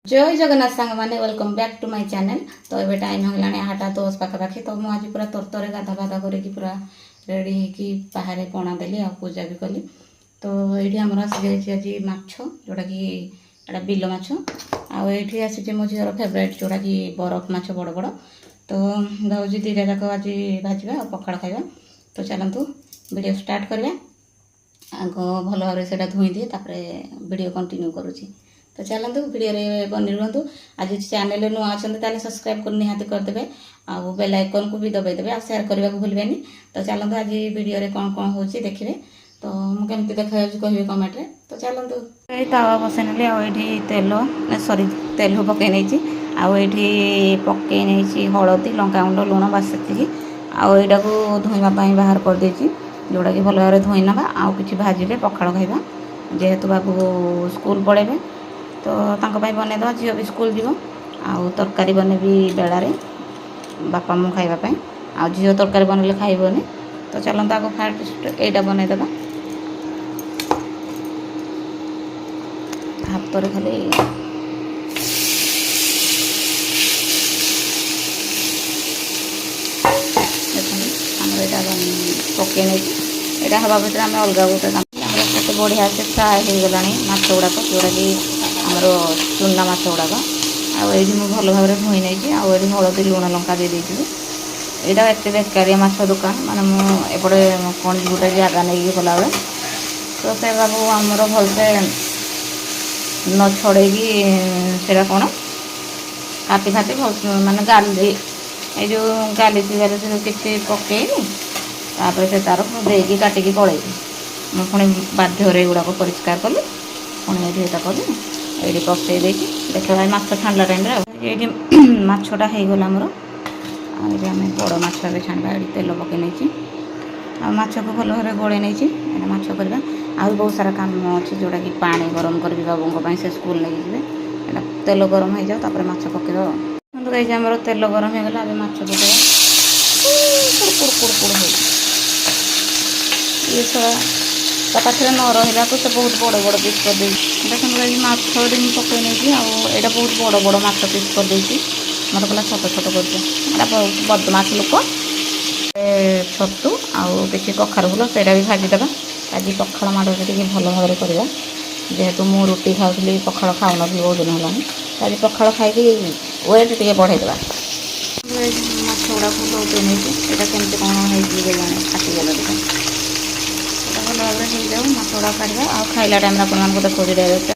जय जगन्नाथ सांग मैंने welcome back to my channel. तो ये टाइम हो गलानी 8:10 पाखापाखि। तो मुझे आज पूरा तरतरे गाधा बाधा करके पूरा रेडी होगी बाहर पणा देली आ पूजा भी कली। तो ये आमर आसी आज माछ जोटा कि एटा बिल माछ आठी आसी मो झीर फेवरेट जोटा कि बरफ माछ बड़ बड़। तो भाजी दुईटा जाक आज भाजवा पखाड़ खाଇବା। तो चलतु वीडियो स्टार्ट करवा। आग भल भाव से धोई दिए तापर वीडियो कंटिन्यू करुँची। तो चलतु वीडियो बनी रुहतु। आज चैनल नुआ अच्छा सब्सक्राइब कर निहाती करदे आ बेल आइकन को भी दबाईदेवे आ सेयार करने को भूलें। तो चलतु आज वीडियो कौन कौन हो देखिए। तो मुझे देखा कहे कमेंट रे। तो चलतु तावा बसई नेली आठी तेल सॉरी तेल पकई नहीं आठी पकई नहीं हलदी लंकागुंड लुण बास से आईटा को धोइबापी बाहर कर देची जोड़ा कि भल भाव धोई नवा आउ कि भाजिले पखाड़ खाइबा जेहेतु बाबू स्कूल पढ़ेबे। तो बनईदे झील भी स्कूल जीव आउ तरकारी बनेबी बेलारे बापा मु खाइबापी आ झील तरकारी बनले खाइबनी। तो चलते आगे फास्ट एटा बनईदे हाथ खाली आमर यहाँ पकई नहीं यहाँ हवा भर आम अलग गोटे बढ़िया से फ्राए हो गला माछ गुड़ाक जोड़ा कि आमर चूना माछ गुड़ाक आई भल भाव धोई नहीं आई हलदी लुण लंका दे देती। यहाँ एत बेकारिया माछ दुकान माने मुझे कौन गोटे जगह नहीं गला बेले तो से बाबू आमर भलसे न छड़े कौन काटी फाटी भल माने गाली ये गालीच किसी पकईनी से तार देकी काटिकी पलैली मुझे पुणी बाध्य गुड़ाक परिष्कार कली पुणी ये कली ये पकई देकी देख भाई माछ छाणला टाइम ये माछटा होगला आमर आम बड़ माछ छाणवा ये तेल पकई नहीं माछ को भल भाव गोड़े नहीं माछ करवा आ बहुत सारा काम अच्छे जोटा कि पानी गरम करी बाबू से स्कूल नहीं जाए तेल गरम हो जाओ तापर माछ पकईद कहीं आमर तेल गरम हो गला माछ पकड़ा कुड़ हो ये सब पाखे न रहा तो से बहुत बड़ बड़ पिस कर देखो माछ पकई नहीं आईटा बहुत बड़ बड़ माछ पिस कर मत कहला छोट छोट कर बदमाश लोक छतु आउ कि कखार फुल से भी भाजीदेवा आज पखाड़ माड़ टे भल भाव करवा जेहेतु मु रुटी खाऊली पखाड़ खाऊन बहुत दिन होलानी आज पखाड़ खाई वेट टे बढ़ेदेवा। माछ गुड़ा बहुत नहीं यहाँ केमती कौन होने फाटीगला भल भाव हो जाऊ माछ गुड़ा काढ़ा आ खाइला टाइम आप देखो।